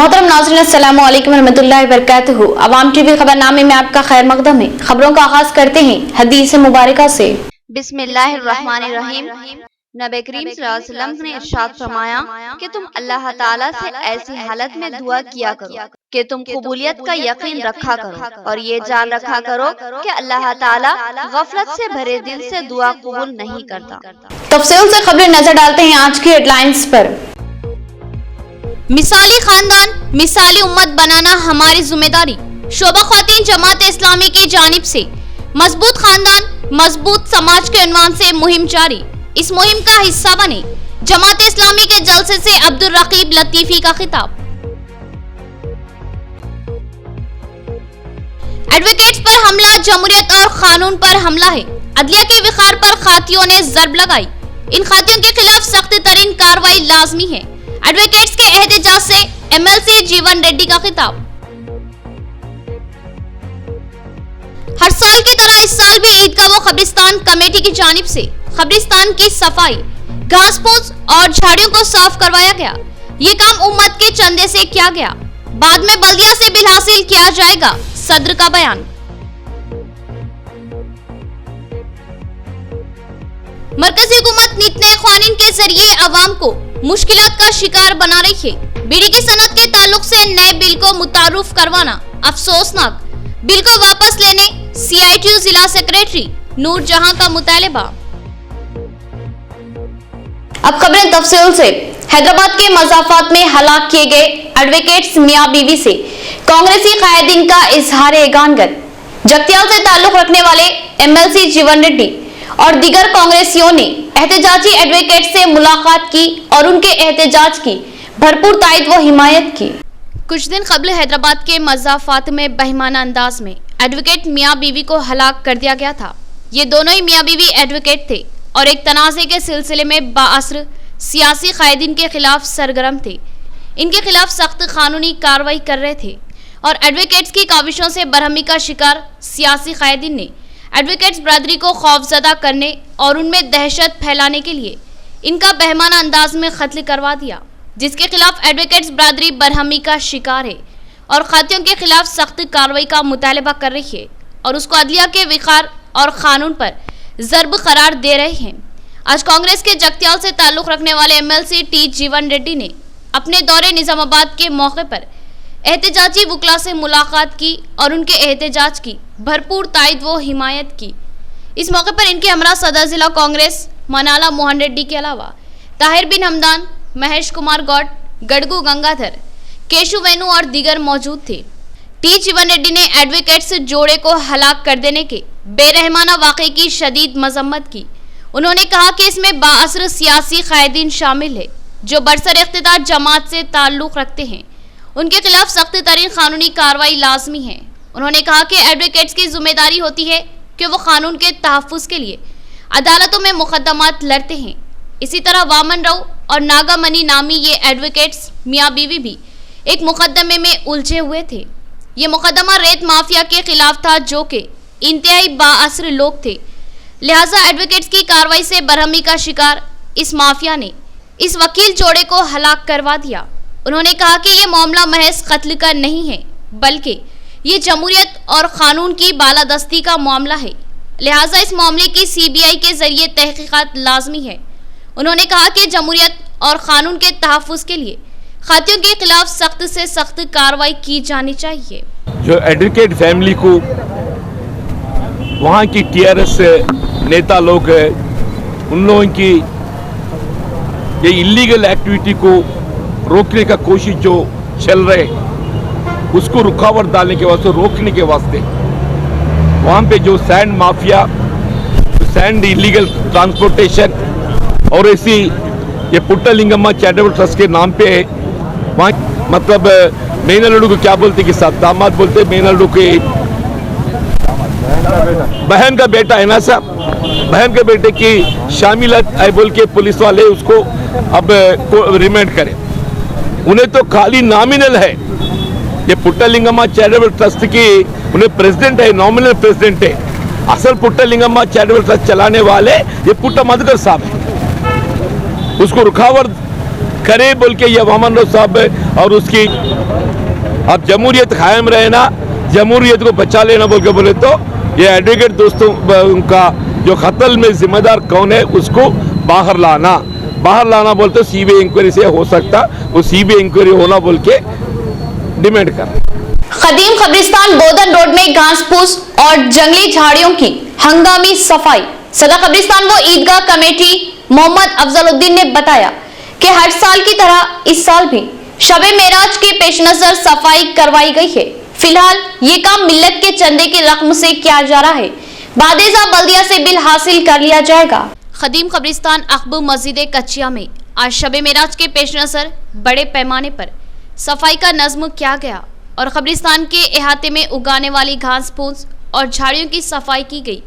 मोहतरम नाज़रीन, अस्सलामु अलैकुम रहमतुल्लाहि व बरकातुहू। अवाम टीवी खबरनामे में आपका खैर मकदम है। खबरों का आगाज करते हैं हदीस मुबारका से। बिस्मिल्लाहिर्रहमानिर्रहीम। नबी करीम सल्लल्लाहु अलैहि वसल्लम ने इरशाद फरमाया कि तुम अल्लाह ताला से ऐसी हालत में दुआ किया करो कि तुम कबूलियत का यकीन रखा करो और ये जान रखा करो कि अल्लाह ताला गफलत से भरे दिल से दुआ कबूल नहीं करता। तफसील से खबरें नजर डालते हैं आज की हेडलाइंस पर। मिसाली खानदान मिसाली उम्मत बनाना हमारी जिम्मेदारी। शोबा ख्वातीन जमात इस्लामी की जानिब से मजबूत खानदान मजबूत समाज के उन्वान से मुहिम जारी। इस मुहिम का हिस्सा बने। जमात इस्लामी के जलसे से अब्दुल रकीब लतीफी का खिताब। एडवोकेट्स पर हमला जमहूरियत और कानून पर हमला है। अदलिया के विखार पर खातियों ने जरब लगाई। इन खातियों के खिलाफ सख्त तरीन कार्रवाई लाजमी है। एडवोकेट्स के एहतजाज से एमएलसी जीवन रेड्डी का खिताब। हर साल की तरह इस साल भी ईदगाह व कब्रिस्तान कमेटी की जानिब से कब्रिस्तान की सफाई, घास फूस और झाड़ियों को साफ करवाया गया। ये काम उम्मत के चंदे से किया गया। बाद में बल्दिया से बिल हासिल किया जाएगा, सदर का बयान। मरकजी हुकूमत नित नए कानून के जरिए अवाम को मुश्किलात का शिकार बना रही है। बीड़ी की सनत के ताल्लुक से नए बिल को मुतारुफ करवाना अफसोसनाक। बिल को वापस लेने CITU जिला सेक्रेटरी नूर जहां का मुतालबा। अब खबरें तफसील से। हैदराबाद के मजाफात में हलाक किए गए एडवोकेट्स मियां बीवी से कांग्रेसी कायदीन का इजहार गानगत। जगतियाल से ताल्लुक रखने वाले MLC जीवन रेड्डी और दीगर कांग्रेसियों ने एहतजाजी एडवोकेट से मुलाकात की और उनके एहतजाज की भरपूर तायद व हिमायत की। कुछ दिन कबल हैदराबाद के मजाफात में बेईमाना अंदाज में एडवोकेट मियां बीवी को हलाक कर दिया गया था। ये दोनों ही मियां बीवी एडवोकेट थे और एक तनाज़े के सिलसिले में बाअसर सियासी कायदीन के खिलाफ सरगर्म थे। इनके खिलाफ सख्त कानूनी कार्रवाई कर रहे थे और एडवोकेट्स की काविशों से बरहमी का शिकार सियासी कायदीन ने एडवोकेट्स बरादरी को खौफजदा करने और उनमें दहशत फैलाने के लिए इनका बेईमाना अंदाज में कत्ल करवा दिया, जिसके खिलाफ एडवोकेट्स बरादरी बरहमी का शिकार है और खातियों के खिलाफ सख्त कार्रवाई का मुतालबा कर रही है और उसको अदलिया के विखार और कानून पर जरब करार दे रहे हैं। आज कांग्रेस के जगतियाल से ताल्लुक रखने वाले MLC टी जीवन रेड्डी ने अपने दौरे निजामाबाद के मौके पर एहतजाजी वकला से मुलाकात की और उनके एहतजाज की भरपूर तायद व हिमायत की। इस मौके पर इनके हमरा सदर जिला कांग्रेस मनाला मोहन रेड्डी के अलावा ताहिर बिन हमदान, महेश कुमार गौड़, गड़गू गंगाधर, केशु वेनु और दीगर मौजूद थे। टी जीवन रेड्डी ने एडवोकेट्स जोड़े को हलाक कर देने के बेरहमाना वाक़े की शदीद मजम्मत की। उन्होंने कहा कि इसमें बाअसर सियासी कायदीन शामिल है जो बरसर इख्तिदार जमात से ताल्लुक रखते हैं। उनके खिलाफ सख्त तरीन कानूनी कार्रवाई लाजमी है। उन्होंने कहा कि एडवोकेट्स की जिम्मेदारी होती है कि वो कानून के तहफ़्फ़ुज़ के लिए अदालतों में मुकदमात लड़ते हैं। इसी तरह वामन राव और नागामणि नामी ये एडवोकेट्स मियां बीवी भी एक मुकदमे में उलझे हुए थे। ये मुकदमा रेत माफिया के खिलाफ था जो कि इंतहाई बाअसर लोग थे। लिहाजा एडवोकेट्स की कार्रवाई से बरहमी का शिकार इस माफिया ने इस वकील जोड़े को हलाक करवा दिया। उन्होंने कहा कि ये मामला महज कत्ल का नहीं है बल्कि ये जमहूरियत और कानून की बालादस्ती का मामला है। लिहाजा इस मामले की CBI के जरिए तहकीकात लाजमी है। उन्होंने कहा कि जमहूरियत और कानून के तहफ़्फ़ुज़ के लिए खातियों के खिलाफ सख्त से सख्त कार्रवाई की जानी चाहिए। जो एडवोकेट फैमिली को वहाँ की TRS नेता लोग हैं, उन लोगों की ये इलीगल एक्टिविटी को रोकने का कोशिश जो चल रहे उसको रुकावट डालने के वास्ते, रोकने के वास्ते वहाँ पे जो sand mafia, sand illegal transportation और ऐसी ये पुट्टलिंगम्मा चैरिटेबल ट्रस्ट के नाम पे वहाँ मतलब मेनल्लू को क्या बोलते कि साहब दामाद बोलते, मेनल्लू के बहन का बेटा है ना साहब, बहन के बेटे की शामिलत है बोल के पुलिस वाले उसको अब रिमांड करें। उन्हें तो खाली नॉमिनल है, ये पुट्टलिंगम्मा चैरिटेबल ट्रस्ट की उन्हें प्रेसिडेंट है, नॉमिनल प्रेसिडेंट है। असल पुट्टलिंगम्मा चैरिटेबल ट्रस्ट चलाने वाले ये पुट्टा मधुकर साहब है। उसको रुकावट करे बोल के ये मोहम्मद रऊफ साहब और उसकी अब जमहूरियत कायम रहे ना, जमहूरियत को बचा लेना बोल के बोले तो ये एडवोकेट दोस्तों उनका जो कत्ल में जिम्मेदार कौन है उसको बाहर लाना बोलते सीबीआई इंक्वायरी से हो सकता, वो सीबीआई इंक्वायरी होना बोल के डिमांड कर। कदीम कब्रिस्तान बोधन रोड में घास फूस और जंगली झाड़ियों की हंगामी सफाई। सदर कब्रिस्तान व ईदगाह कमेटी मोहम्मद अफजलुद्दीन ने बताया कि हर साल की तरह इस साल भी शबे मेराज के पेश नजर सफाई करवाई गई है। फिलहाल ये काम मिल्लत के चंदे की रकम से किया जा रहा है। बादेजा बल्दिया से बिल हासिल कर लिया जाएगा। खदीम कब्रिस्तान अकबू मस्जिद कच्चिया में आज शबे मेराज के पेश नज़र बड़े पैमाने पर सफाई का नज़्म किया गया और कब्रिस्तान के अहाते में उगाने वाली घास फूस और झाड़ियों की सफाई की गई।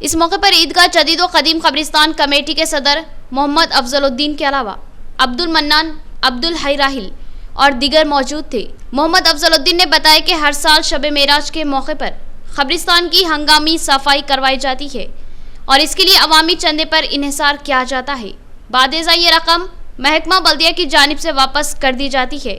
इस मौके पर ईदगाह जदीद व कदीम कब्रिस्तान कमेटी के सदर मोहम्मद अफजलुद्दीन के अलावा अब्दुल मन्नान, अब्दुल हई राहिल और दीगर मौजूद थे। मोहम्मद अफजलुद्दीन ने बताया कि हर साल शबे मेराज के मौके पर कब्रिस्तान की हंगामी सफाई करवाई जाती है और इसके लिए अवामी चंदे पर इन्हिसार किया जाता है। बादेजा ये रकम महकमा बल्दिया की जानिब से वापस कर दी जाती है।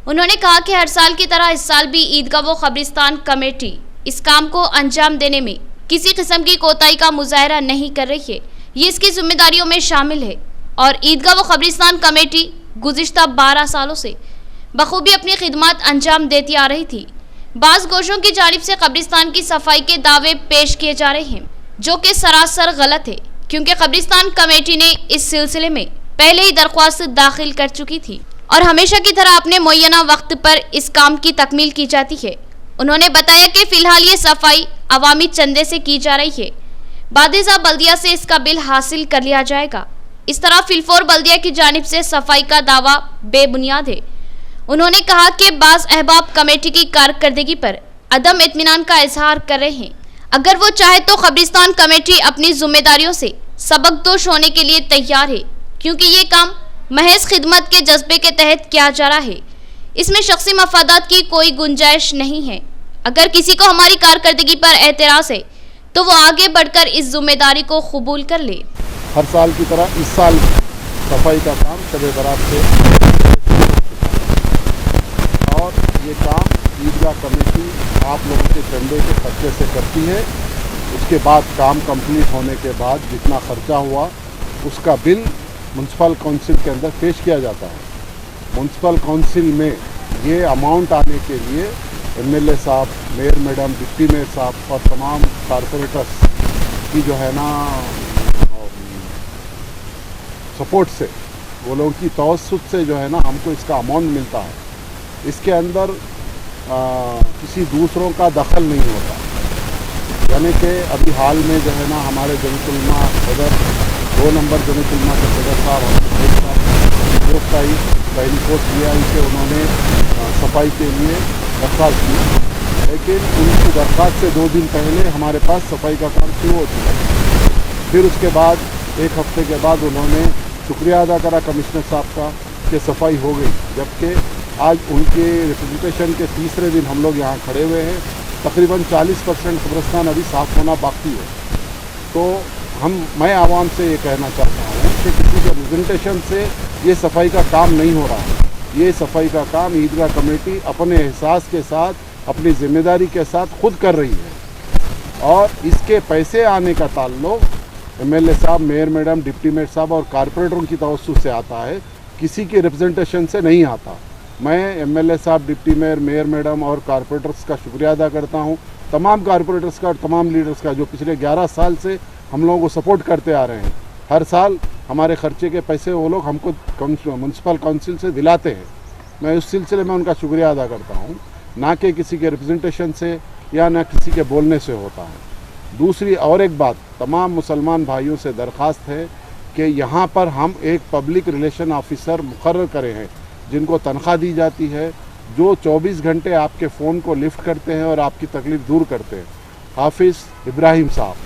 उन्होंने कहा कि हर साल की तरह इस साल भी ईदगाह व कब्रिस्तान कमेटी इस काम को अंजाम देने में किसी किस्म की कोताही का मुजाहरा नहीं कर रही है। ये इसकी जिम्मेदारियों में शामिल है और ईदगाह व कब्रिस्तान कमेटी गुज़िश्ता 12 सालों से बखूबी अपनी खिदमत अंजाम देती आ रही थी। बाज़ गोशों की जानिब से कब्रिस्तान की सफाई के दावे पेश किए जा रहे हैं जो कि सरासर गलत है, क्योंकि कब्रिस्तान कमेटी ने इस सिलसिले में पहले ही दरख्वास्त दाखिल कर चुकी थी और हमेशा की तरह अपने मुय्यना वक्त पर इस काम की तकमील की जाती है। उन्होंने बताया कि फिलहाल ये सफाई अवामी चंदे से की जा रही है। बादेजा बल्दिया से इसका बिल हासिल कर लिया जाएगा। इस तरह फिलफोर बल्दिया की जानिब से सफाई का दावा बेबुनियाद है। उन्होंने कहा कि बाज़ अहबाब कमेटी की कारकर्दगी पर अदम इत्मीनान का इजहार कर रहे हैं। अगर वो चाहे तो कब्रिस्तान कमेटी अपनी जिम्मेदारियों से सबकदोश होने के लिए तैयार है, क्योंकि ये काम महज खिदमत के जज्बे के तहत किया जा रहा है। इसमें शख्सी मफादात की कोई गुंजाइश नहीं है। अगर किसी को हमारी कारकर्दगी पर एतराज़ है तो वो आगे बढ़कर इस जिम्मेदारी को कबूल कर ले। हर साल की तरह इस साल सफाई का काम शब बरात से और ये काम ईदगाह कमेटी आप लोगों के चंदे के खर्चे से करती है। उसके बाद काम कंप्लीट होने के बाद जितना खर्चा हुआ उसका बिल म्युनिसिपल काउंसिल के अंदर पेश किया जाता है। म्युनिसिपल काउंसिल में ये अमाउंट आने के लिए एमएलए साहब, मेयर मैडम, डिप्टी मेयर साहब और तमाम कारपोरेटर्स की जो है ना सपोर्ट से, वो लोगों की तवस्सुत से जो है ना हमको इसका अमाउंट मिलता है। इसके अंदर किसी दूसरों का दखल नहीं होता। यानी कि अभी हाल में जो है ना हमारे जमीयत-उल-उलमा सदर 2 नंबर जमीयत-उल-उलमा के सदर साहब दोस्ताई पहली पोस्ट लिया इसे उन्होंने सफाई के लिए दरख्वास्त की, लेकिन उनकी दरख्वास्त से 2 दिन पहले हमारे पास सफाई का काम शुरू हो चुका। फिर उसके बाद 1 हफ्ते के बाद उन्होंने शुक्रिया अदा करा कमिश्नर साहब का कि सफाई हो गई, जबकि आज उनके रिप्रेजेंटेशन के तीसरे दिन हम लोग यहाँ खड़े हुए हैं। तकरीबन 40% कब्रिस्तान अभी साफ़ होना बाकी है। तो मैं आवाम से ये कहना चाहता हूँ कि किसी के रिप्रेजेंटेशन से ये सफाई का काम नहीं हो रहा है। ये सफाई का काम ईदगाह कमेटी अपने एहसास के साथ, अपनी जिम्मेदारी के साथ खुद कर रही है और इसके पैसे आने का ताल्लुक एमएलए साहब, मेयर मैडम, डिप्टी मेयर साहब और कारपोरेटरों की तवज्जो से आता है, किसी के रिप्रेजेंटेशन से नहीं आता। मैं एमएलए साहब, डिप्टी मेयर, मेयर मैडम और कारपोरेटर्स का शुक्रिया अदा करता हूं, तमाम कारपोरेटर्स का और तमाम लीडर्स का जो पिछले 11 साल से हम लोगों को सपोर्ट करते आ रहे हैं। हर साल हमारे खर्चे के पैसे वो लोग हमको म्युनिसिपल काउंसिल से दिलाते हैं। मैं उस सिलसिले में उनका शुक्रिया अदा करता हूँ, ना कि किसी के रिप्रेजेंटेशन से या ना किसी के बोलने से होता है। दूसरी और एक बात, तमाम मुसलमान भाइयों से दरख्वास्त है कि यहाँ पर हम एक पब्लिक रिलेशन ऑफिसर मुकर्रर करे हैं जिनको तनख्वाह दी जाती है, जो 24 घंटे आपके फ़ोन को लिफ्ट करते हैं और आपकी तकलीफ़ दूर करते हैं। हाफिज़ इब्राहिम साहब,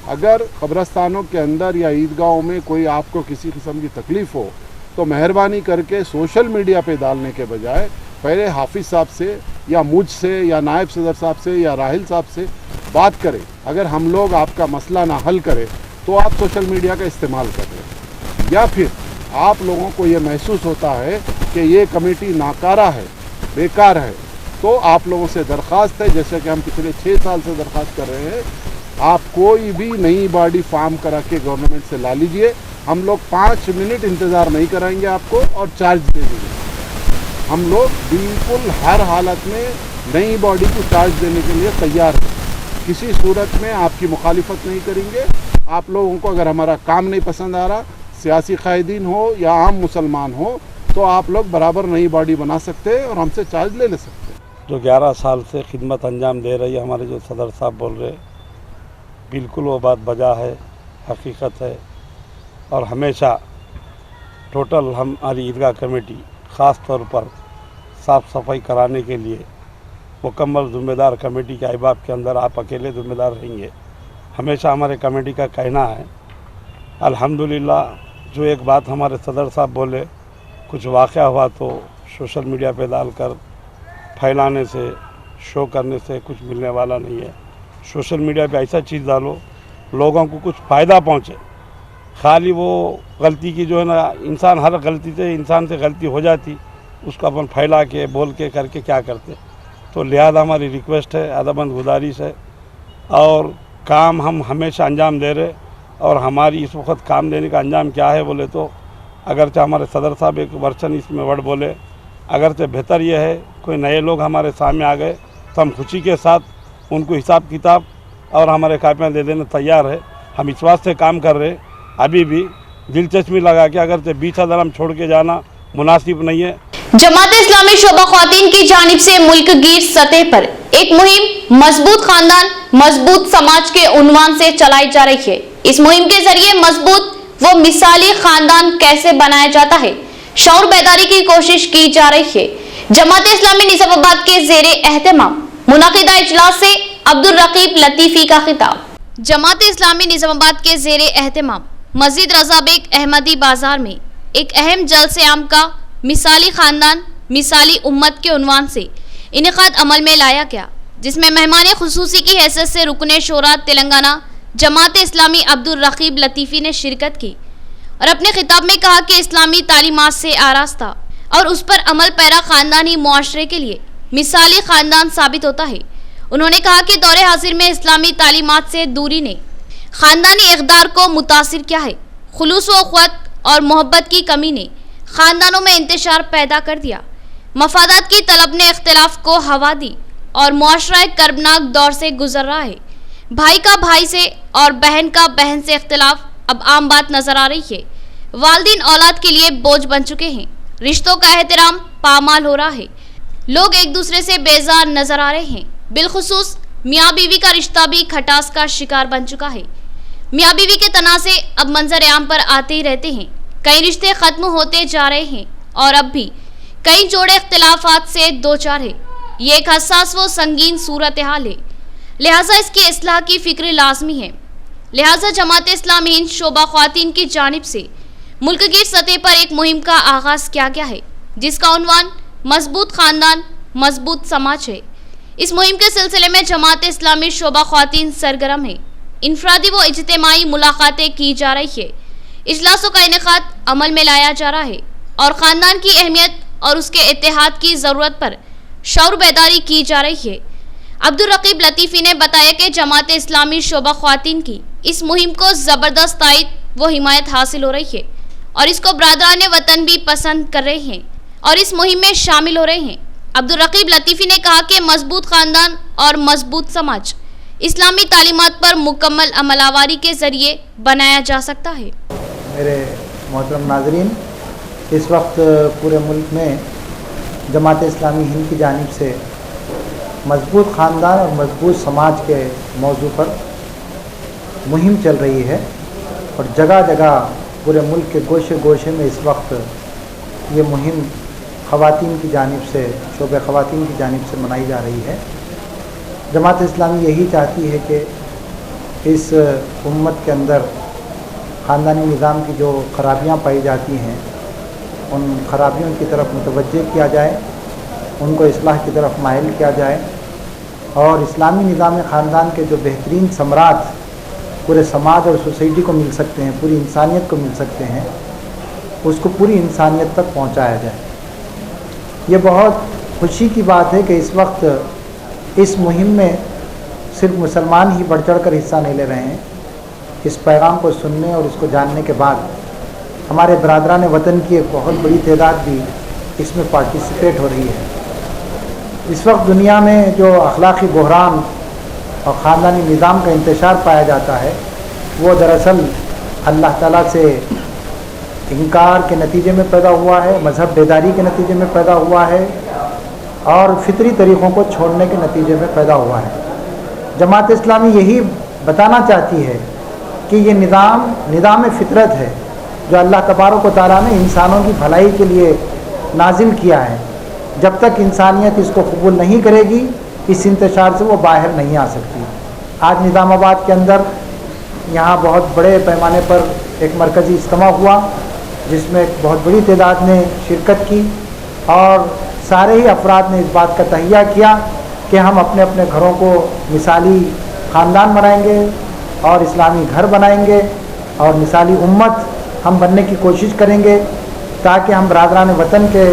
अगर कब्रस्तानों के अंदर या ईदगाहों में कोई आपको किसी किस्म की तकलीफ़ हो तो मेहरबानी करके सोशल मीडिया पे डालने के बजाय पहले हाफिज़ साहब से या मुझसे या नायब सदर साहब से या राहिल साहब से बात करें। अगर हम लोग आपका मसला ना हल करें तो आप सोशल मीडिया का इस्तेमाल कर रहे हैं, या फिर आप लोगों को ये महसूस होता है कि ये कमेटी नाकारा है, बेकार है, तो आप लोगों से दरख्वास्त है, जैसे कि हम पिछले 6 साल से दरख्वास्त कर रहे हैं, आप कोई भी नई बॉडी फॉर्म करा के गवर्नमेंट से ला लीजिए। हम लोग 5 मिनट इंतज़ार नहीं कराएंगे आपको और चार्ज दे देंगे। हम लोग बिल्कुल हर हालत में नई बॉडी को चार्ज देने के लिए तैयार हैं। किसी सूरत में आपकी मुखालिफत नहीं करेंगे। आप लोगों को अगर हमारा काम नहीं पसंद आ रहा, सियासी कायदीन हो या आम मुसलमान हो, तो आप लोग बराबर नई बॉडी बना सकते हैं और हमसे चार्ज ले सकते हैं। जो 11 साल से खिदमत अंजाम दे रही है हमारे जो सदर साहब बोल रहे, बिल्कुल वो बात बजा है, हकीकत है। और हमेशा टोटल हमारी ईदगाह कमेटी ख़ास तौर पर साफ़ सफाई कराने के लिए मुकम्मल ज़िम्मेदार कमेटी के अहबाब के अंदर आप अकेले ज़िम्मेदार रहेंगे। हमेशा हमारे कमेटी का कहना है, अल्हम्दुलिल्लाह जो एक बात हमारे सदर साहब बोले, कुछ वाक़या हुआ तो सोशल मीडिया पे डालकर फैलाने से, शो करने से कुछ मिलने वाला नहीं है। सोशल मीडिया पे ऐसा चीज़ डालो लोगों को कुछ फ़ायदा पहुँचे। खाली वो गलती की जो है ना, इंसान हर गलती से इंसान से गलती हो जाती, उसको अपन फैला के बोल के करके क्या करते। तो लिहाजा हमारी रिक्वेस्ट है, अदबंद गुजारिश है, और काम हम हमेशा अंजाम दे रहे। और हमारी इस वक्त काम देने का अंजाम क्या है बोले तो, अगरचे हमारे सदर साहब एक वर्षन इसमें वर्ड बोले, अगरचे बेहतर ये है कोई नए लोग हमारे सामने आ गए तो हम खुशी के साथ उनको हिसाब किताब और हमारे कापियाँ दे देने तैयार है। हम इस बात से काम कर रहे, अभी भी दिलचस्पी लगा के अगरचे 20,000 हम छोड़ के जाना मुनासिब नहीं है। जमात इस्लामी शोबा ख्वातीन की जानिब से मुल्क गिर सतह पर एक मुहिम मजबूत खानदान मजबूत समाज के उन्वान से चलाई जा रही है। इस मुहिम के जरिए मजबूत व मिसाली खानदान कैसे बनाया जाता है, शऊर बेदारी की कोशिश की जा रही है। जमात इस्लामी निजामाबाद के ज़ेरे एहतमाम मुनाकिदा इजलास से अब्दुल रकीब लतीफी का खिताब। जमात इस्लामी निजामाबाद के ज़ेरे एहतमाम मस्जिद रजा बेग अहमदी बाजार में एक अहम जलसे आम का मिसाली खानदान मिसाली उम्मत के उन्वान से इनेकाद अमल में लाया गया, जिसमें मेहमान खुसूसी की हैसियत से रुकने शोरा तेलंगाना जमात इस्लामी अब्दुल रकीब लतीफ़ी ने शिरकत की और अपने खिताब में कहा कि इस्लामी तालीमात से आरास्ता और उस पर अमल पैरा खानदान ही मुआशरे के लिए मिसाली खानदान साबित होता है। उन्होंने कहा कि दौरे हाजिर में इस्लामी तालीमात से दूरी ने खानदानी इक़दार को मुतासिर किया है। खुलूस व अख़वत और मोहब्बत की कमी ने खानदानों में इंतशार पैदा कर दिया। मफादात की तलब ने इख्तिलाफ को हवा दी और मुआशरा एक कर्बनाक दौर से गुजर रहा है। भाई का भाई से और बहन का बहन से इख्तिलाफ अब आम बात नजर आ रही है। वालिदैन औलाद के लिए बोझ बन चुके हैं। रिश्तों का एहतराम पामाल हो रहा है। लोग एक दूसरे से बेजार नजर आ रहे हैं। बिलखुसूस मियाँ बीवी का रिश्ता भी खटास का शिकार बन चुका है। मियाँ बीवी के तनाज़े अब मंजर आम पर आते ही रहते हैं। कई रिश्ते खत्म होते जा रहे हैं और अब भी कई जोड़े इख्तिलाफात से दो चार है। ये एक हसास व संगीन सूरत हाल है, लिहाजा इसकी इस्लाह की फिक्र लाजमी है। लिहाजा जमात इस्लामी हिंद शोबा ख्वातीन की जानिब से मुल्क की सतह पर एक मुहिम का आगाज़ किया गया है, जिसका उन्वान मजबूत खानदान मजबूत समाज है। इस मुहिम के सिलसिले में जमात इस्लामी शोबा ख्वातीन सरगर्म है। इनफरादी व इज्तिमाई मुलाकातें की जा रही है। इजलासों का इनेकाद अमल में लाया जा रहा है और ख़ानदान की अहमियत और उसके इत्तेहाद की ज़रूरत पर शऊर बेदारी की जा रही है। अब्दुल रकीब लतीफ़ी ने बताया कि जमात इस्लामी शोबा ख्वातीन की इस मुहिम को ज़बरदस्त तायद व हिमायत हासिल हो रही है और इसको बरादरान वतन भी पसंद कर रहे हैं और इस मुहिम में शामिल हो रहे हैं। अब्दुल रकीब लतीफ़ी ने कहा कि मजबूत ख़ानदान और मजबूत समाज इस्लामी तालीमात पर मुकम्मल अमलावारी के ज़रिए बनाया जा सकता है। मेरे मोहतरम नाज़रीन, इस वक्त पूरे मुल्क में जमात इस्लामी हिंद की जानिब से मजबूत ख़ानदान और मजबूत समाज के मौजू पर मुहिम चल रही है और जगह जगह पूरे मुल्क के गोशे गोशे में इस वक्त ये मुहिम ख़वातीन की जानिब से शोबे ख़वातीन की जानिब से मनाई जा रही है। जमात इस्लामी यही चाहती है कि इस उम्मत के अंदर ख़ानदानी निज़ाम की जो ख़राबियाँ पाई जाती हैं उन ख़राबियों की तरफ मुतवज्जे किया जाए, उनको इस्लाह की तरफ माइल किया जाए और इस्लामी निज़ाम ख़ानदान के जो बेहतरीन समरात पूरे समाज और सोसाइटी को मिल सकते हैं, पूरी इंसानियत को मिल सकते हैं, उसको पूरी इंसानियत तक पहुंचाया जाए। ये बहुत खुशी की बात है कि इस वक्त इस मुहिम में सिर्फ मुसलमान ही बढ़ चढ़ कर हिस्सा नहीं ले रहे हैं। इस पैगाम को सुनने और इसको जानने के बाद हमारे बरादरान वतन की एक बहुत बड़ी तादाद भी इसमें पार्टिसिपेट हो रही है। इस वक्त दुनिया में जो अखलाक़ी बहरान और ख़ानदानी निज़ाम का इंतशार पाया जाता है वो दरअसल अल्लाह ताला से इनकार के नतीजे में पैदा हुआ है, मज़हब बेदारी के नतीजे में पैदा हुआ है और फितरी तरीक़ों को छोड़ने के नतीजे में पैदा हुआ है। जमात इस्लामी यही बताना चाहती है कि ये निज़ाम फितरत है जो अल्लाह तबारक व तआला ने इंसानों की भलाई के लिए नाजिल किया है। जब तक इंसानियत इसको कबूल नहीं करेगी इस इंतशार से वो बाहर नहीं आ सकती। आज निज़ामाबाद के अंदर यहाँ बहुत बड़े पैमाने पर एक मरकज़ी इज्तिमा हुआ जिसमें एक बहुत बड़ी तादाद ने शिरकत की और सारे ही अफराद ने इस बात का तहिया किया कि हम अपने अपने घरों को मिसाली ख़ानदान बनाएंगे और इस्लामी घर बनाएंगे और मिसाली उम्मत हम बनने की कोशिश करेंगे ताकि हम बरादरान वतन के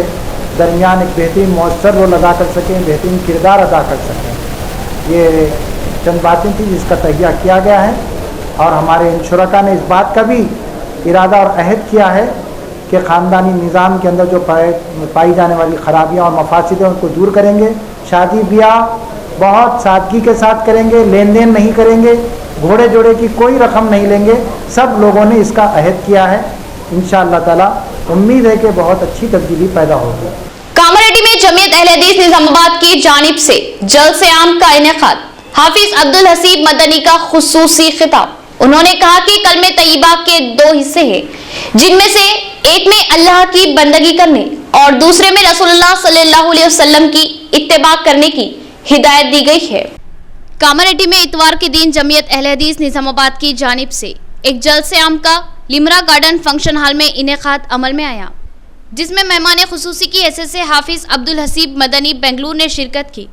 दरमियान एक बेहतरीन मौसर रोल अदा कर सकें, बेहतरीन किरदार अदा कर सकें। ये चंद बातें थी जिसका तहिया किया गया है और हमारे इन शुरका ने इस बात का भी इरादा और अहद किया है कि ख़ानदानी निज़ाम के अंदर जो पाई जाने वाली ख़राबियाँ और मफासिद हैं उनको दूर करेंगे। शादी ब्याह बहुत सादगी के साथ करेंगे, लेन देन नहीं करेंगे, घोड़े जोड़े की कोई रकम नहीं लेंगे। सब लोगों ने इसका अहद किया है। इंशाअल्लाह ताला उम्मीद है कि बहुत अच्छी तब्दीली पैदा होगी। कामारेड्डी में जमीयत अहले हदीस निजामाबाद की जानिब से जलसे आम का इनेकाद, हाफिज अब्दुल हसीब मदनी का खुसूसी खिताब। उन्होंने कहा कि कलमे तैयबा के दो हिस्से हैं जिनमें से एक में अल्लाह की बंदगी करने और दूसरे में रसूलुल्लाह सल्लल्लाहु अलैहि वसल्लम की इत्तिबा करने की हिदायत दी गई है। कामारेड्डी में इतवार के दिन जमीयत अहले हदीस निजामाबाद की जानिब से एक जलसे आम का लिमरा गार्डन फंक्शन हॉल में इनेकाद अमल में आया, जिसमें मेहमान खुसूसी की हैसियत से हाफिज अब्दुल हसीब मदनी बेंगलुरु ने शिरकत की।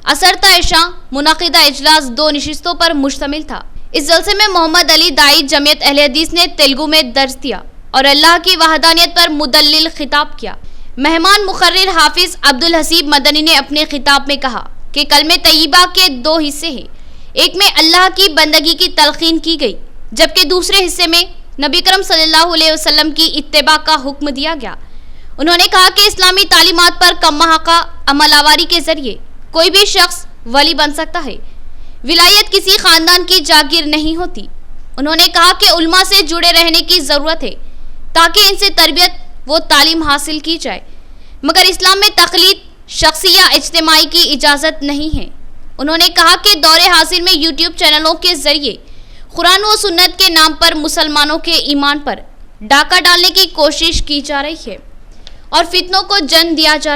असरता ऐशा मुनाकिदा इजलास 2 नशिस्तों पर मुश्तमिल था। इस जलसे में मोहम्मद अली दाई जमीयत अहले हदीस ने तेलुगु में दर्ज दिया और अल्लाह की वहदानियत पर मुदल्लिल खिताब किया। मेहमान मुकर्रिर हाफिज अब्दुल हसीब मदनी ने अपने खिताब में कहा कि कलमे तैयबा के 2 हिस्से हैं। एक में अल्लाह की बंदगी की तलकीन की गई, जबकि दूसरे हिस्से में नबी करम सल्लल्लाहु अलैहि वसल्लम की इत्तिबा का हुक्म दिया गया। उन्होंने कहा कि इस्लामी तालीमात पर कम-महाका अमलावरी के जरिए कोई भी शख्स वली बन सकता है। विलायत किसी खानदान की जागीर नहीं होती। उन्होंने कहा कि उल्मा से जुड़े रहने की ज़रूरत है ताकि इनसे तरबियत व तालीम हासिल की जाए, मगर इस्लाम में तकलीद शख्सी या इज्तिमाई की इजाज़त नहीं है। उन्होंने कहा कि दौरे हासिल में यूट्यूब चैनलों के जरिए कुरान व सुन्नत के नाम पर मुसलमानों के ईमान पर डाका डालने की कोशिश की जा रही है और फितनों को जन्म दिया जा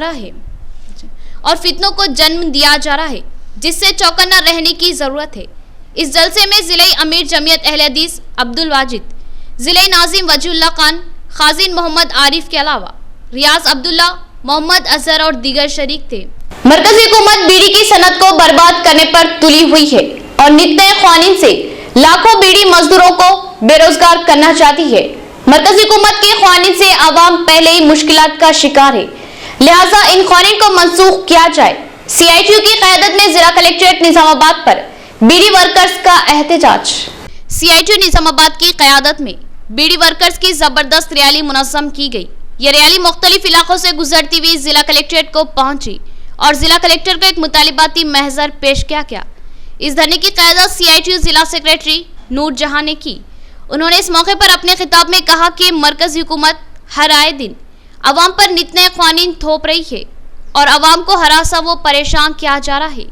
रहा है जिससे चौकन्ना रहने की ज़रूरत है। इस जलसे में ज़िले अमीर जमीयत अहले हदीस अब्दुल वाजिद, ज़िले नाजिम वजीउल्लाह खान, खाजिन मोहम्मद आरिफ के अलावा रियाज अब्दुल्ला, मोहम्मद अजहर और दीगर शरीक थे। मरकजी हुकूमत बीड़ी की सनत को बर्बाद करने पर तुली हुई है और नित नए क़वानीन से लाखों बीड़ी मजदूरों को बेरोजगार करना चाहती है। मरकजी हुकूमत के क़वानीन से आवाम पहले ही मुश्किलात का शिकार है, लिहाजा इन क़वानीन को मनसूख किया जाए। CITU की क़यादत में जिला कलेक्ट्रेट निजामाबाद पर बीड़ी वर्कर्स का एहतजाज। CITU निजामाबाद की क़यादत में बीड़ी वर्कर्स की जबरदस्त रैली मुनज़्ज़म की गई। ये रैली मुख्तलिफ इलाकों से गुजरती हुई जिला कलेक्ट्रेट को पहुंची और जिला कलेक्टर को एक मुतालिबाती महजर पेश किया गया। इस धरने की क़यादत CITU जिला सेक्रेटरी नूर जहां ने की। उन्होंने इस मौके पर अपने खिताब में कहा कि मरकज़ी हुकूमत हर आए दिन अवाम पर नित नए क़वानीन थोप रही है और अवाम को हरासा व परेशान किया जा रहा है।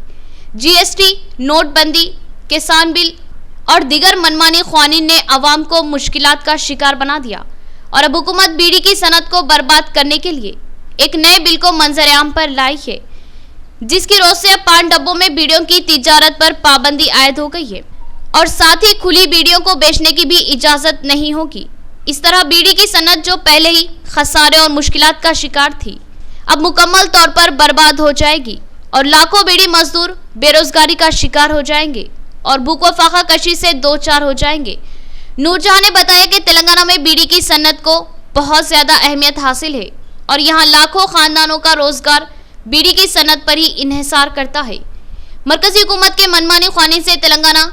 GST, नोटबंदी, किसान बिल और दीगर मनमानी क़वानीन ने अवाम को मुश्किलात का शिकार बना दिया और अब हुकूमत बीड़ी की सनत को बर्बाद करने के लिए एक नए बिल को मंजर आम पर लाई है, जिसकी रोज से अब पान डब्बों में बीड़ियों की तिजारत पर पाबंदी आयद हो गई है और साथ ही खुली बीड़ियों को बेचने की भी इजाज़त नहीं होगी। इस तरह बीड़ी की सनत जो पहले ही खसारे और मुश्किलात का शिकार थी, अब मुकम्मल तौर पर बर्बाद हो जाएगी और लाखों बीड़ी मजदूर बेरोजगारी का शिकार हो जाएंगे और भूख व फाका कशी से 2-4 हो जाएंगे। नूरजहां ने बताया कि तेलंगाना में बीड़ी की सन्नत को बहुत ज्यादा अहमियत हासिल है और यहाँ लाखों खानदानों का रोजगार बीड़ी की सनत पर ही इन्हिसार करता है। मरकजी हुकूमत के मनमानी ख्वानी से तेलंगाना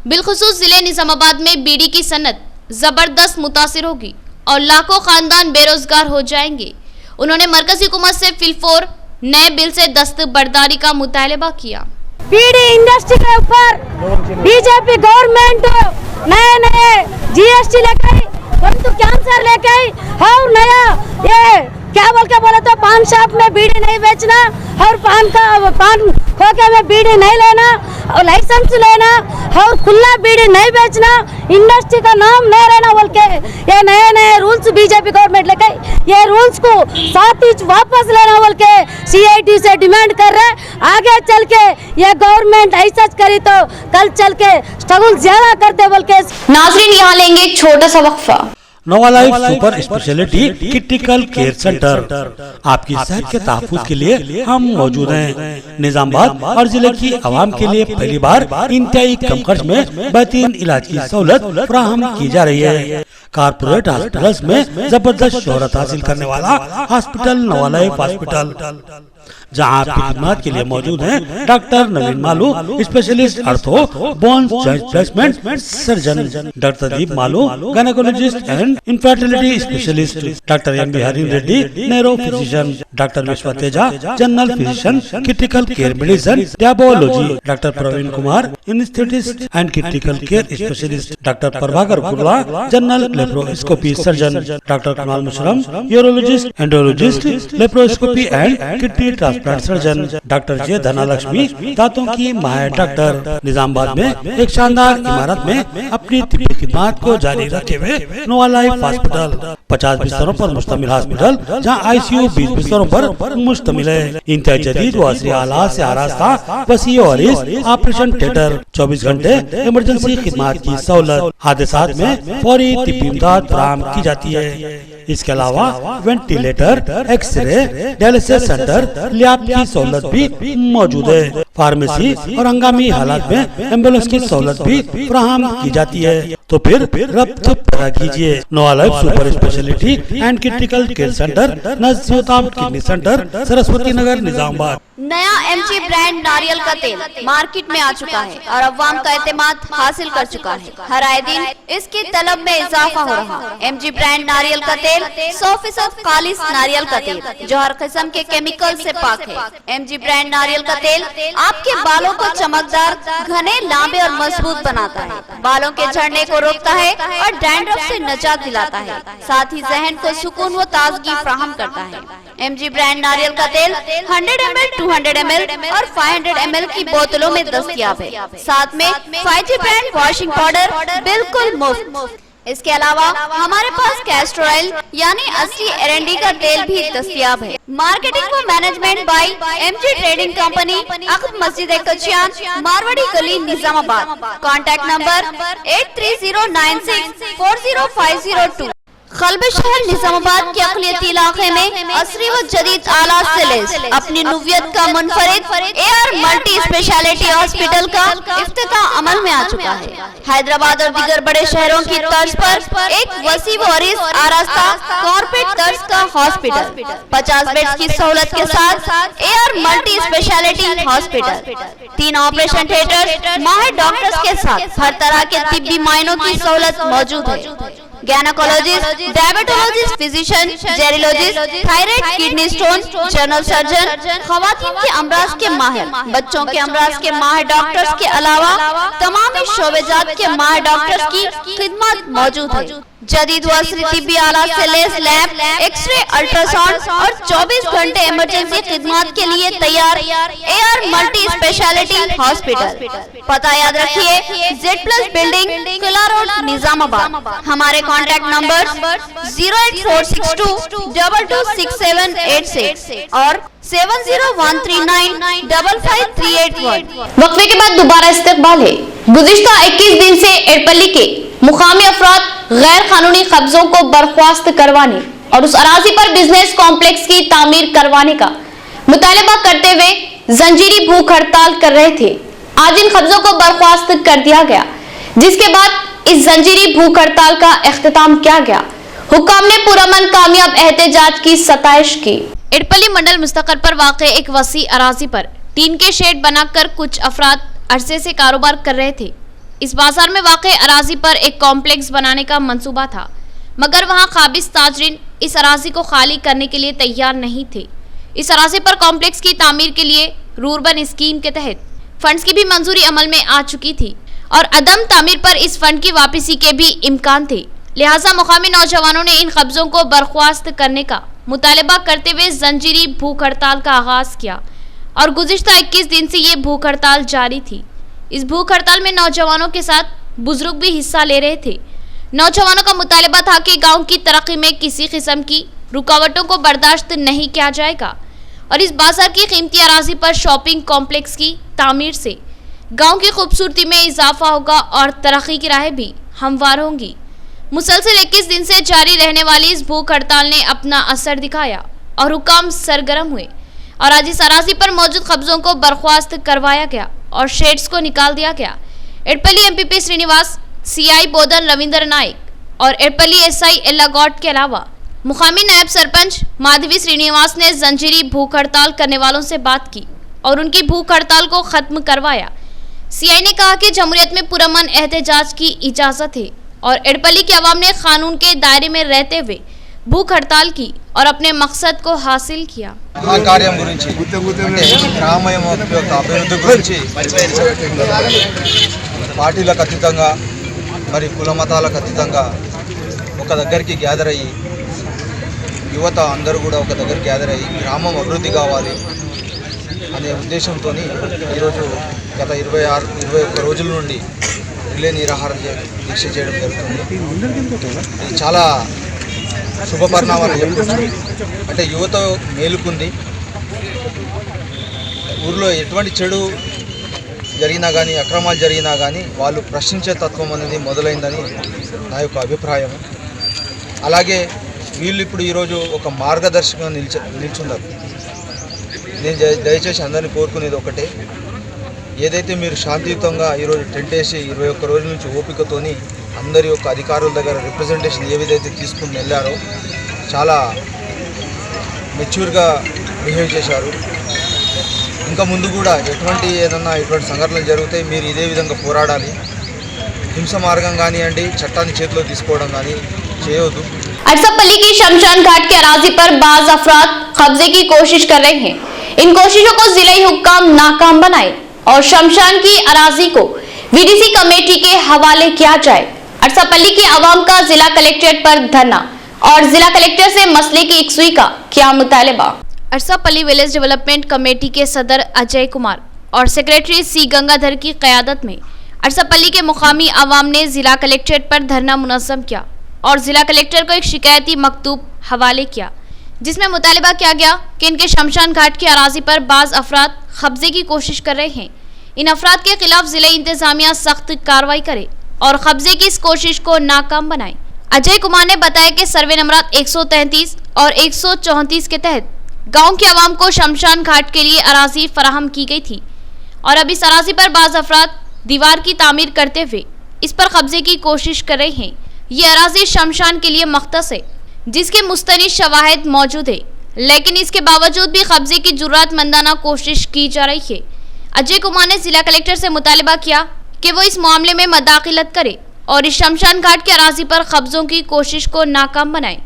बिलखुसूस जिले निजामाबाद में बीड़ी की सनत जबरदस्त मुतासिर होगी और लाखों खानदान बेरोजगार हो जाएंगे। उन्होंने मरकजी हुकूमत से फिलफोर नए बिल से दस्तबरदारी का मुतालबा किया। बीड़ी इंडस्ट्री के ऊपर बीजेपी गवर्नमेंट नए जीएसटी लेके आई, परंतु कैंसर लेके आई और नया ये क्या बोले तो पान शॉप में बीड़ी नहीं बेचना और पान खोके में बीड़ी नहीं लेना और लाइसेंस लेना और खुला बीड़ी नहीं बेचना, इंडस्ट्री का नाम नहीं रहना बोल के ये नए रूल्स बीजेपी गवर्नमेंट लेके ये रूल्स को 7 इंच वापस लेना बोल के CIT से डिमांड कर रहे। आगे चल के ये गवर्नमेंट ऐसा करी तो कल चल के स्ट्रगल ज्यादा करते बोल के। नाजरीन यहाँ लेंगे एक छोटा सा वक्फा। Nova life super speciality critical care centre आपकी सेहत के तहफ्फुज़ के लिए हम मौजूद हैं। निजामाबाद और जिले की आवाम के लिए पहली बार इंतहाई कम खर्च में बेहतरीन इलाज की सहूलत फराहम की जा रही है। कारपोरेट हॉस्पिटल्स में जबरदस्त शोहरत हासिल करने वाला हॉस्पिटल नोवा लाइफ हॉस्पिटल, जहां आपकी खिदमत के लिए मौजूद हैं doctor Naveen Malu, specialist ortho bone joint placement surgeon, doctor Deep Malu, gynaecologist and infertility specialist, doctor M Bihari Reddy neuro physician, doctor Vishwa Teja general physician critical care medicine diabetology, doctor Praveen Kumar anaesthetist and critical care specialist, doctor Prabhakar Kurla general laparoscopy surgeon, doctor Kamal Musharam urologist endourologist laparoscopy and kidney transplant surgeon, doctor J Dhanalakshmi दांतों की माहिर doctor. Nizamabad में एक शानदार इमारत में अपनी तिब्बी खिदमत को जारी रखे हुए नोवा लाइफ हॉस्पिटल 50 बिस्तरों पर मुश्तमिल हॉस्पिटल, जहां ICU 20 बिस्तरों पर मुश्तमिल है। इंतहाई जदीद व असरी आलात से आरास्ता वसीअ और ऑपरेशन थिएटर, 24 घंटे इमरजेंसी खिदमत की सहूलत, हादसात में फौरी तिब्बी इमदाद फराहम की जाती है। इसके अलावा ventilator, x-ray, dialysis centre, lab की सहूलत भी मौजूद है। फार्मेसी और हंगामी हालात में एम्बुलेंस की सहूलत भी फराहम की जाती है। तो फिर रब्त पैदा कीजिए। Nova life super speciality and critical care centre, नज़ीमुताब किडनी सेंटर, सरस्वती नगर, निजामाबाद। नया MG ब्रांड नारियल का तेल मार्केट में आ चुका है और अवाम का एतमाद हासिल कर चुका है। हर आए दिन इसकी तलब में इजाफा हो रहा है। MG ब्रांड नारियल का तेल 100% खालिस नारियल का तेल जो हर किस्म के केमिकल से पाक है। MG ब्रांड नारियल का तेल आपके बालों को चमकदार, घने, लंबे और मजबूत बनाता है, बालों के झड़ने को रोकता है और डैंड्रफ से निजात दिलाता है, साथ ही जहन को सुकून व ताजगी फराहम करता है। MG ब्रांड नारियल का तेल 100 ml, 200 ml और 500 ml की बोतलों में दस्तयाब है। साथ में 5G ब्रांड वॉशिंग पाउडर बिल्कुल मुफ्त। इसके अलावा हमारे पास कैस्टर ऑयल यानी असली एरंडी का तेल भी दस्तयाब है। मार्केटिंग व management by MG trading company, अक़ब मस्जिद कचियान, मारवाड़ी गली, निजामाबाद। Contact number 8309640502। खलब शहर निजामाबाद के अक़लियती इलाके में असरी व जदीद आलात से लैस अपनी नुवियत का मुनफरिद AR मल्टी स्पेशलिटी हॉस्पिटल का इफ्तिताह अमल में आ चुका है। हैदराबाद और दीगर बड़े शहरों की तर्ज पर एक वसी व अरीज आरास्ता कॉर्पोरेट तर्ज का हॉस्पिटल, 50 बेड्स की सहूलत के साथ AR multi speciality hospital, 3 operation theatre, माहिर डॉक्टर्स के साथ हर तरह के तिब्बी मायनों की सहूलत मौजूद है। Gynaecologist, diabetologist, physician, geriatrologist, thyroid, kidney stone, general surgeon, खवातीन के अमराज के माहिर, बच्चों के अमराज के माहिर डॉक्टर्स के अलावा तमाम शोबेजात के माहिर डॉक्टर्स की खिदमत मौजूद है। जदीद व असरी तिब्बी आलात से लैस लैब, एक्सरे, अल्ट्रासाउंड और 24 घंटे इमरजेंसी खिदमत के लिए तैयार AR मल्टी स्पेशलिटी हॉस्पिटल। पता याद रखिए, Z+ बिल्डिंग, किला रोड, निजामाबाद। हमारे कॉन्टैक्ट नंबर 08462 226786 और 7013955381। वक्फे के बाद दोबारा इस्तकबाल है। गुज़िश्ता 21 दिन से एड़पल्ली के मुकामी अफराद गैर कानूनी कब्जों को बर्खास्त करवाने और उस अराजी पर बिजनेस कॉम्प्लेक्स की तामीर करवाने का मुतालबा करते हुए जंजीरी भूख हड़ताल कर रहे थे। आज इन कब्जों को बर्खास्त कर दिया गया, जिसके बाद इस जंजीरी भूख हड़ताल का इख्तिताम किया गया। हुक्काम ने पुरअमन कामयाब एहतजाज की सताइश की। इडपल्ली मंडल मुस्तकर पर वाक़े एक वसी अराजी पर टीन के शेड बनाकर कुछ अफराद अरसे से कारोबार कर रहे थे। इस बाजार में वाक़े अराजी पर एक कॉम्प्लेक्स बनाने का मंसूबा था, मगर वहां काबिज ताजरीन इस अराजी को खाली करने के लिए तैयार नहीं थे। इस अराजी पर कॉम्प्लेक्स की तामीर के लिए रूरबन स्कीम के तहत फंड्स की भी मंजूरी अमल में आ चुकी थी और अदम तामीर पर इस फंड की वापसी के भी इम्कान थे। लिहाजा मुकामी नौजवानों ने इन कब्जों को बर्खास्त करने का मुतालबा करते हुए जंजीरी भूख हड़ताल का आगाज किया और गुज़िश्ता 21 दिन से ये भूख हड़ताल जारी थी। इस भूख हड़ताल में नौजवानों के साथ बुजुर्ग भी हिस्सा ले रहे थे। नौजवानों का मुतालबा था कि गांव की तरक्की में किसी किस्म की रुकावटों को बर्दाश्त नहीं किया जाएगा और इस बाजार की कीमती अराजी पर शॉपिंग कॉम्प्लेक्स की तामीर से गांव की खूबसूरती में इजाफा होगा और तरक्की की राहें भी हमवार होंगी। मुसलसल 21 दिन से जारी रहने वाली इस भूख हड़ताल ने अपना असर दिखाया और हुकाम सरगर्म हुए और आज इस अराजी पर मौजूद कब्जों को बर्खास्त करवाया गया और शेड्स को निकाल दिया गया। इडपल्ली एमपीपी श्रीनिवास, सीआई बोधन रविंद्र नाइक और इडपल्ली एसआई एल्लागौड के अलावा मुकामी नायब सरपंच माधवी श्रीनिवास ने जंजीरी भूख हड़ताल करने वालों से बात की और उनकी भूख हड़ताल को खत्म करवाया। सीआई ने कहा कि जमहूरियत में पुरअमन एहतजाज की इजाजत है और इडपल्ली की आवाम ने कानून के दायरे में रहते हुए भूख हड़ताल की और अपने मकसद को हासिल किया। కార్యం గురించి గ్రామ యొక్క అభివృద్ధి గురించి పార్టీలకు అతీతంగా మరి కుల మతాలకు అతీతంగా ఒక దగ్గరికి గ్యాదర్ అయ్యి యువత అందరూ కూడా ఒక దగ్గర గ్యాదర్ అయ్యి గ్రామం అభివృద్ధి కావాలి అనే ఉద్దేశంతో ఈరోజు గత 21 రోజుల నుండి రిలే నిరాహార దీక్ష చేయడం జరుగుతుంది। ఇది చాలా శుభ పరిణామాలు చెప్పుకోవచ్చు। అంటే యువత మేలుకుంది, ఊరిలో ఎటువంటి చెడు జరిగినా కానీ అక్రమాలు జరిగినా కానీ వాళ్ళు ప్రశ్నించే తత్వం అనేది మొదలైందని నా యొక్క అభిప్రాయం। అలాగే వీళ్ళు ఇప్పుడు ఈరోజు ఒక మార్గదర్శకంగా నిల్చున్నారు। నేను దయచేసి అందరినీ కోరుకునేది ఒకటే, ఏదైతే మీరు శాంతియుతంగా ఈరోజు టెంట్ వేసి 21 రోజుల నుంచి ఓపికతోని అందరి యొక్క అధికారుల దగ్గర రిప్రజెంటేషన్ ఏ విధైతే తీసుకుని వెళ్ళారో చాలా మెచ్యూర్గా బిహేవ్ చేశారు। ఇంకా ముందు కూడా ఎటువంటి సంఘటనలు జరుగుతాయి, మీరు ఇదే విధంగా పోరాడాలి। హింస మార్గం కానివ్వండి, చట్టాన్ని చేతిలో తీసుకోవడం కానీ చేయవద్దు। अरसापल्ली की शमशान घाट के अराजी पर बाज अफराद कब्जे की कोशिश कर रहे हैं। इन कोशिशों को जिला हुक्काम नाकाम बनाए और शमशान की अराजी को वीडीसी कमेटी के हवाले किया जाए। अरसापल्ली की आवाम का जिला कलेक्ट्रेट पर धरना और जिला कलेक्टर से मसले की यकसुई का क्या मुतालबा। अरसापल्ली विलेज डेवलपमेंट कमेटी के सदर अजय कुमार और सेक्रेटरी सी गंगाधर की क़यादत में अरसापल्ली के मुकामी आवाम ने जिला कलेक्ट्रेट पर धरना मुनज़्ज़म किया और जिला कलेक्टर को एक शिकायती मकतूब हवाले किया, जिसमें मुतालबा किया गया कि इनके शमशान घाट की अराजी पर बाज़ अफराद कब्जे की कोशिश कर रहे हैं। इन अफराद के खिलाफ जिले इंतजामिया सख्त कार्रवाई करे और कब्जे की इस कोशिश को नाकाम बनाए। अजय कुमार ने बताया कि सर्वे नंबर 133 और 134 के तहत गांव की आवाम को शमशान घाट के लिए अराजी फराहम की गई थी और अब इस अराजी पर बाज़ अफराद दीवार की तामीर करते हुए इस पर कब्जे की कोशिश कर रहे हैं। ये अराजी शमशान के लिए मख्तस है, जिसके मुस्तनिद शवाहिद मौजूद है, लेकिन इसके बावजूद भी कब्जे की जुर्रतमंदाना कोशिश की जा रही है। अजय कुमार ने जिला कलेक्टर से मुतालबा किया कि वो इस मामले में मदाखिलत करे और इस शमशान घाट के अराजी पर कब्जों की कोशिश को नाकाम बनाए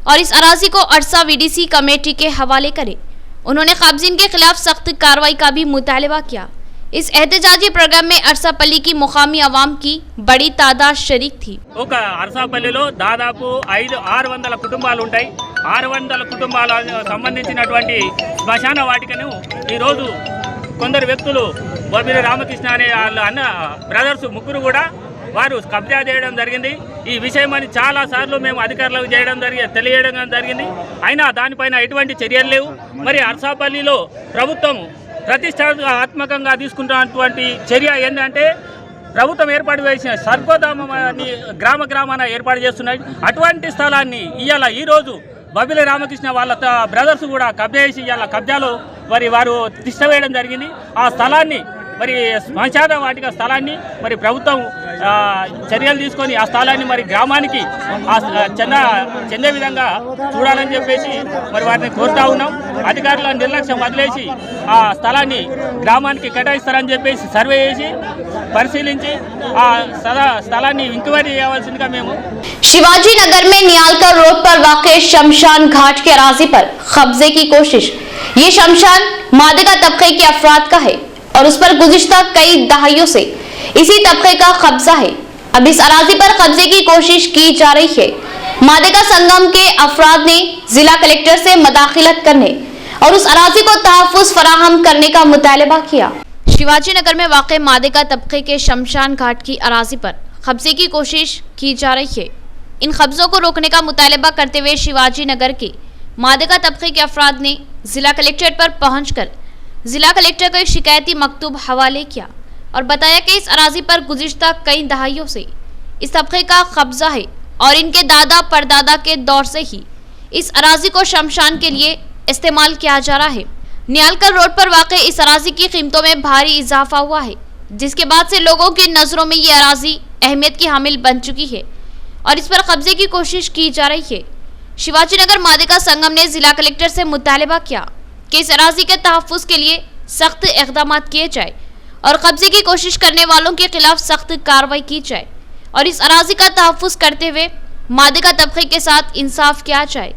और इस अराजी को अरसा वीडीसी कमेटी के हवाले करे। उन्होंने कब्जिन के खिलाफ सख्त कार्रवाई का भी मुतालबा किया। इस एहतजाजी प्रोग्राम में अरसापल्ली की मुकामी आवाम की बड़ी तादाद शरीक थी। అరసాపల్లిలో దాదాపు 600 కుటుంబాలు ఉంటాయి। 600 కుటుంబాలకు సంబంధించినటువంటి శ్మశాన వాటికను ఈరోజు కొందరు వ్యక్తులు బొబ్బిలి రామకృష్ణ అనే వాళ్ళ అన్న బ్రదర్స్ ముగ్గురు కూడా వారు కబ్జా చేయడం జరిగింది। ఈ విషయం అని చాలా సార్లు మేము అధికారులకు తెలియడం జరిగింది, అయినా దానిపైన ఎటువంటి చర్యలు లేవు। మరి అరసాపల్లిలో ప్రభుత్వం ప్రతిష్టాత్మకంగా తీసుకుంటున్నటువంటి చర్య ఏంటంటే ప్రభుత్వం ఏర్పాటు చేసిన స్వర్గధామాన్ని గ్రామాన ఏర్పాటు చేస్తున్నాయి। అటువంటి స్థలాన్ని ఈరోజు బొబ్బిలి రామకృష్ణ వాళ్ళ బ్రదర్స్ కూడా కబ్జా చేసి కబ్జాలో వారు తిష్ట వేయడం జరిగింది। ఆ స్థలాన్ని మరి శ్మశాన వాటిక స్థలాన్ని మరి ప్రభుత్వం చర్యలు తీసుకొని ఆ స్థలాన్ని మరి గ్రామానికి చెందే విధంగా చూడాలని చెప్పేసి మరి వాటిని కోరుతా ఉన్నాం. అధికారుల నిర్లక్ష్యం వదిలేసి ఆ స్థలాన్ని గ్రామానికి కేటాయిస్తారని చెప్పేసి సర్వే చేసి పరిశీలించి ఆ స్థలాన్ని ఇంక్వైరీ చేయవలసిందిగా మేము. शिवाजी नगर में नियालकर रोड पर वाक़ शमशान घाट के अराजी पर कब्जे की कोशिश। ये शमशान मादिगा तबके के अफराद का है और उस पर गुज़िश्ता कई दहाइयों से इसी तबके का कब्जा है। अब इस अराजी पर कब्जे की कोशिश की जा रही है। मादिगा संगम के अफराद ने जिला कलेक्टर से मदाखिलत करने और उस अराजी को तहफ़्फ़ुज़ फराहम करने का मुतालबा किया। शिवाजी नगर में वाक़ मादिगा तबके के शमशान घाट की अराजी पर कब्जे की कोशिश की जा रही है। इन कब्जों को रोकने का मुतालबा करते हुए शिवाजी नगर के मादिगा तबके के अफराद ने जिला कलेक्ट्रेट पर पहुंचकर जिला कलेक्टर को एक शिकायती मकतूब हवाले किया और बताया कि इस अराजी पर गुज़िश्ता कई दहाइयों से इस तबके का कब्जा है और इनके दादा परदादा के दौर से ही इस अराजी को शमशान के लिए इस्तेमाल किया जा रहा है। नियालकर रोड पर वाक़ इस अराजी की कीमतों में भारी इजाफा हुआ है, जिसके बाद से लोगों की नज़रों में ये अराजी अहमियत की हामिल बन चुकी है और इस पर कब्जे की कोशिश की जा रही है। शिवाजी नगर मादिगा संगम ने जिला कलेक्टर से मुतालबा किया कि इस अराजी के तहफ़्फ़ुज़ के लिए सख्त इक़दाम किए जाए और कब्जे की कोशिश करने वालों के खिलाफ सख्त कार्रवाई की जाए और इस अराजी का तहफ़्फ़ुज़ करते हुए मादिगा तबके के साथ इंसाफ किया जाए।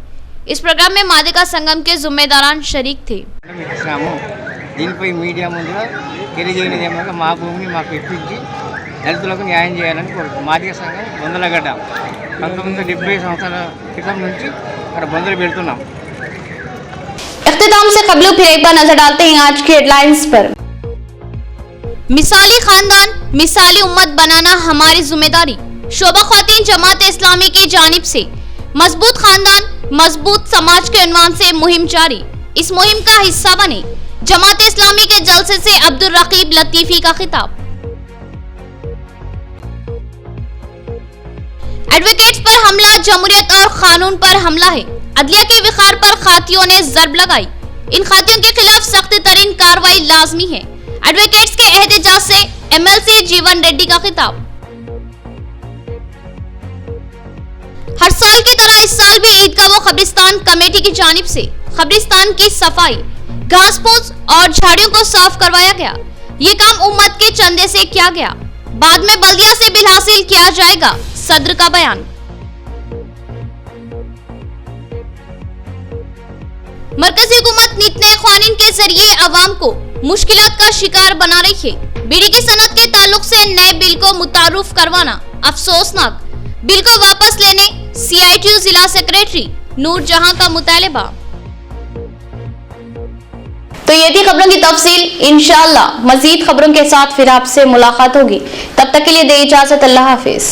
इस प्रोग्राम में मादिगा संगम के जिम्मेदारान शरीक थे। దీనిపై మీడియా ముందుగా తెలియజేయనిది ఏమనగా మా భూమిని మాకు ఇప్పించి దళితులకు న్యాయం చేయాలని కోరుతుంది. మాదిగ సంఘం బొందలగడ్డ 1970 సంవత్సరాల క్రితం నుంచి అక్కడ బొందలు పెడుతున్నాం. इख्तिताम से खबरों फिर एक बार नजर डालते हैं आज की हेडलाइंस पर। मिसाली खानदान मिसाली उम्मत बनाना हमारी जिम्मेदारी। शोभा ख्वातीन जमात इस्लामी की जानिब से मजबूत खानदान मजबूत समाज के उन्वान से मुहिम जारी। इस मुहिम का हिस्सा बने। जमात इस्लामी के जलसे से अब्दुल रकीब लतीफी का खिताब। एडवोकेट्स पर हमला जमहूरियत और कानून पर हमला है। अदलिया के विखार पर खातियों ने जरब लगाई। इन खातियों के खिलाफ सख्त तरीन कार्रवाई लाजमी है। एडवोकेट्स के एहतजाज से MLC जीवन रेड्डी का खिताब। हर साल की तरह इस साल भी ईदगाह व कब्रिस्तान कमेटी की जानिब से कब्रिस्तान की सफाई घास फूस और झाड़ियों को साफ करवाया गया। ये काम उम्मत के चंदे से किया गया। बाद में बल्दिया से बिल हासिल किया जाएगा, सदर का बयान। मरकजी हुकूमत नितने क़वानीन के जरिए अवाम को मुश्किलात का शिकार बना रही है। बीड़ी की सनत के ताल्लुक से नए बिल को मुतारुफ करवाना अफसोसनाक। बिल को वापस लेने CITU जिला सेक्रेटरी नूर जहां का मुतालबा। तो ये थी खबरों की तफसील। इंशाअल्लाह मजीद खबरों के साथ फिर आपसे मुलाकात होगी। तब तक के लिए दे इजाजत। अल्लाह हाफिज।